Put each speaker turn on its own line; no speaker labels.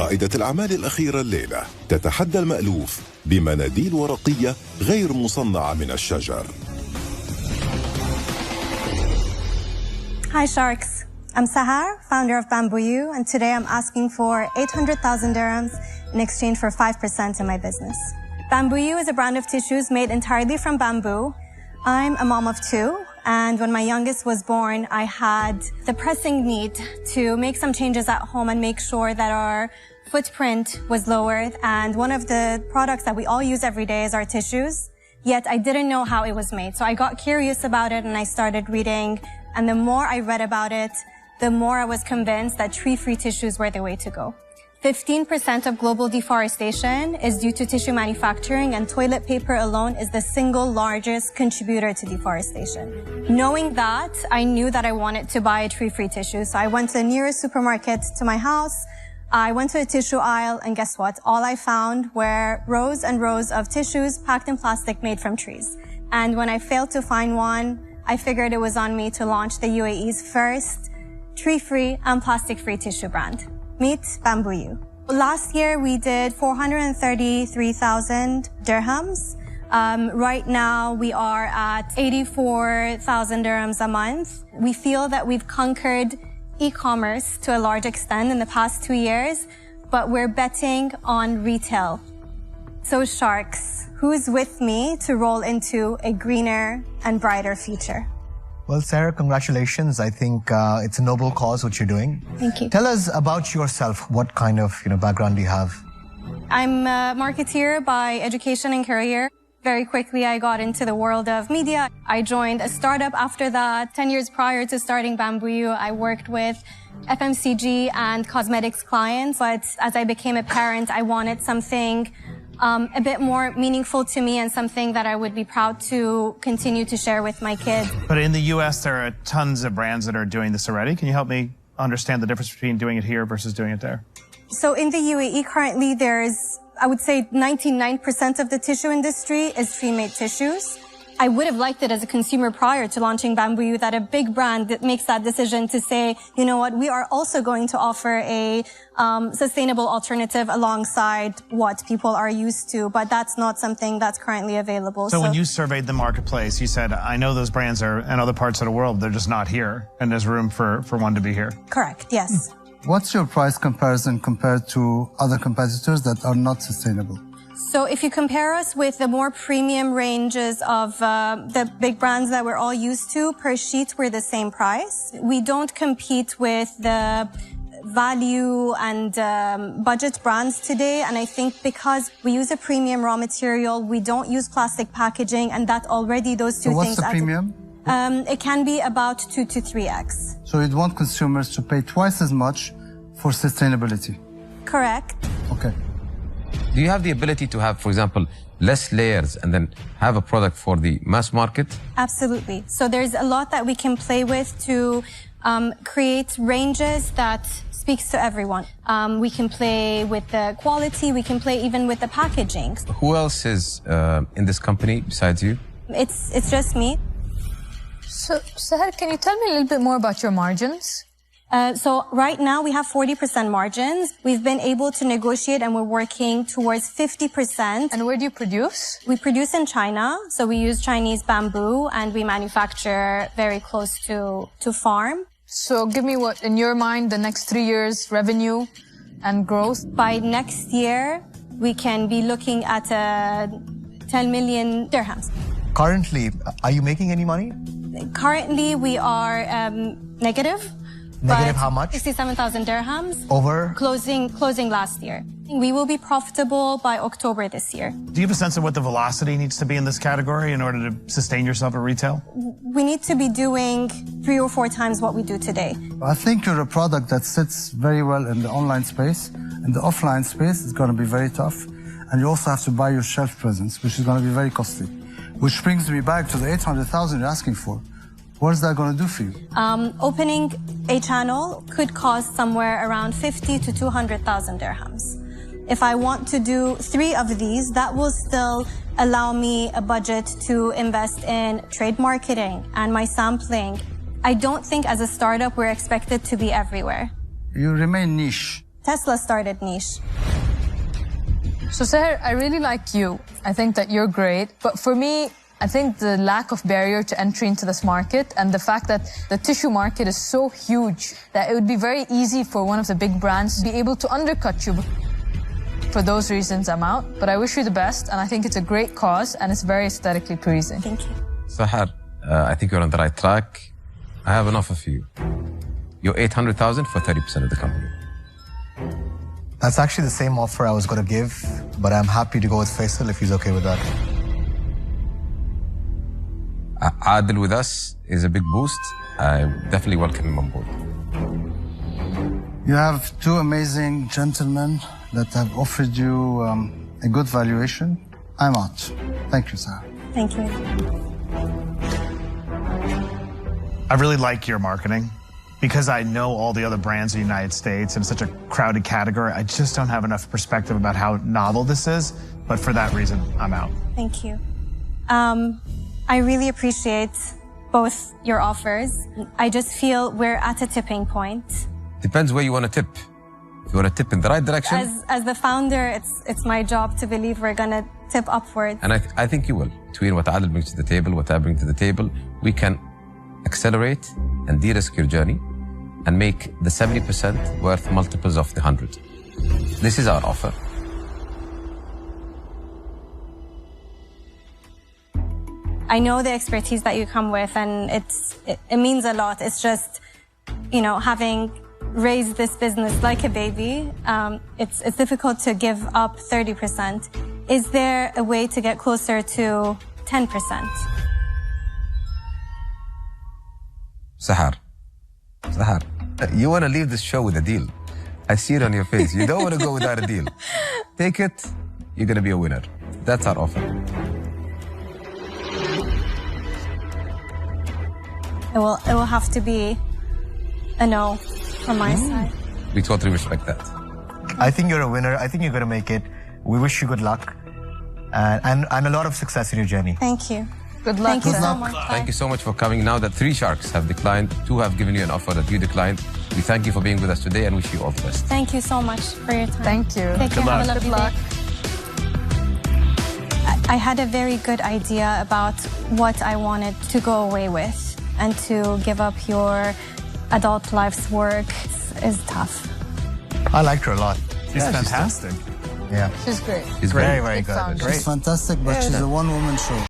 رائدة الأعمال الأخيرة الليلة تتحدى المألوف بمناديل ورقية غير مصنعة من الشجر.
Hi Sharks, I'm Sahar, founder of Bamboiyo, and today I'm asking for 800,000 dirhams in exchange for 5% in my business. Bamboiyo is a brand of tissues made entirely from bamboo. I'm a mom of two, and when my youngest was born, I had the pressing need to make some changes at home and make sure that our footprint was lowered. And one of the products that we all use every day is our tissues, yet I didn't know how it was made. So I got curious about it and I started reading. And the more I read about it, the more I was convinced that tree-free tissues were the way to go. 15% of global deforestation is due to tissue manufacturing, and toilet paper alone is the single largest contributor to deforestation. Knowing that, I knew that I wanted to buy a tree-free tissue. So I went to the nearest supermarket to my house. I went to a tissue aisle, and guess what? All I found were rows and rows of tissues packed in plastic made from trees. And when I failed to find one, I figured it was on me to launch the UAE's first tree-free and plastic-free tissue brand. Meet Bamboiyo. Last year, we did 433,000 dirhams. Right now, we are at 84,000 dirhams a month. We feel that we've conquered e-commerce to a large extent in the past 2 years, but we're betting on retail. So Sharks, who's with me to roll into a greener and brighter future?
Well, Sarah, congratulations. I think it's a noble cause what you're doing.
Thank you.
Tell us about yourself. What kind of background do you have?
I'm a marketeer by education and career. Very quickly, I got into the world of media. I joined a startup after that. 10 years prior to starting Bamboiyo, I worked with FMCG and cosmetics clients. But as I became a parent, I wanted something a bit more meaningful to me and something that I would be proud to continue to share with my kids.
But in the US, there are tons of brands that are doing this already. Can you help me understand the difference between doing it here versus doing it there?
So in the UAE, currently there's, I would say 99% of the tissue industry is tree-made tissues. I would have liked it as a consumer prior to launching Bamboiyo, that a big brand that makes that decision to say, you know what, we are also going to offer a sustainable alternative alongside what people are used to, but that's not something that's currently available.
So when you surveyed the marketplace, you said, I know those brands are in other parts of the world, they're just not here, and there's room for one to be here.
Correct, yes.
What's your price comparison compared to other competitors that are not sustainable?
So if you compare us with the more premium ranges of the big brands that we're all used to, per sheet, we're the same price. We don't compete with the value and budget brands today. And I think because we use a premium raw material, we don't use plastic packaging, and that already those two things.
So what's the premium?
It can be about 2 to 3x.
So you'd want consumers to pay twice as much for sustainability?
Correct.
Okay.
Do you have the ability to have, for example, less layers and then have a product for the mass market?
Absolutely. So there's a lot that we can play with to create ranges that speaks to everyone. We can play with the quality. We can play even with the packaging.
Who else is in this company besides you?
It's just me.
So, Sahar, can you tell me a little bit more about your margins?
So right now we have 40% margins. We've been able to negotiate and we're working towards 50%.
And where do you produce?
We produce in China. So we use Chinese bamboo and we manufacture very close to farm.
So give me what, in your mind, the next 3 years revenue and growth?
By next year, we can be looking at 10 million dirhams.
Currently, are you making any money?
Currently, we are negative.
Negative how much?
67,000 dirhams.
Over?
Closing last year. We will be profitable by October this year.
Do you have a sense of what the velocity needs to be in this category in order to sustain yourself at retail?
We need to be doing 3 or 4 times what we do today.
I think you're a product that sits very well in the online space. In the offline space, it's going to be very tough. And you also have to buy your shelf presence, which is going to be very costly. Which brings me back to the 800,000 you're asking for. What is that going to do for you?
Opening a channel could cost somewhere around 50 to 200,000 dirhams. If I want to do 3 of these, that will still allow me a budget to invest in trade marketing and my sampling. I don't think as a startup we're expected to be everywhere.
You remain niche.
Tesla started niche.
So Seher, I really like you. I think that you're great. But for me, I think the lack of barrier to entry into this market and the fact that the tissue market is so huge that it would be very easy for one of the big brands to be able to undercut you. For those reasons, I'm out. But I wish you the best, and I think it's a great cause, and it's very aesthetically pleasing.
Thank you.
Sahar, I think you're on the right track. I have an offer for you. You're 800,000 for 30% of the company.
That's actually the same offer I was going to give, but I'm happy to go with Faisal if he's okay with that.
Adil with us is a big boost. I definitely welcome him on board.
You have two amazing gentlemen that have offered you a good valuation. I'm out. Thank you, sir.
Thank you.
I really like your marketing. Because I know all the other brands in the United States and it's such a crowded category, I just don't have enough perspective about how novel this is. But for that reason, I'm out.
Thank you. I really appreciate both your offers. I just feel we're at a tipping point.
Depends where you want to tip. If you want to tip in the right direction.
As the founder, it's my job to believe we're going to tip upwards.
And I think you will. Between what Adil brings to the table, what I bring to the table, we can accelerate and de-risk your journey and make the 70% worth multiples of the 100. This is our offer.
I know the expertise that you come with, and it means a lot. It's just, you know, having raised this business like a baby, it's difficult to give up 30%. Is there a way to get closer to 10%?
Sahar, you want to leave this show with a deal. I see it on your face. You don't want to go without a deal. Take it, you're going to be a winner. That's our offer.
It will have to be a no from my side.
We totally respect that.
I think you're a winner. I think you're going to make it. We wish you good luck and a lot of success in your journey.
Thank you.
Good luck.
Thank you
Seher.
so much.
Thank you so much for coming. Now that 3 sharks have declined, 2 have given you an offer that you declined. We thank you for being with us today and wish you all the best.
Thank you so much for your time.
Thank you.
Take care. Have a lovely
Good luck.
day. I had a very good idea about what I wanted to go away with, and to give up your adult life's work is tough.
I liked her a lot.
She's fantastic.
Yeah.
She's great.
It's
Very,
great.
very
Big
good.
founder.
Great.
She's fantastic, but she's a one-woman show.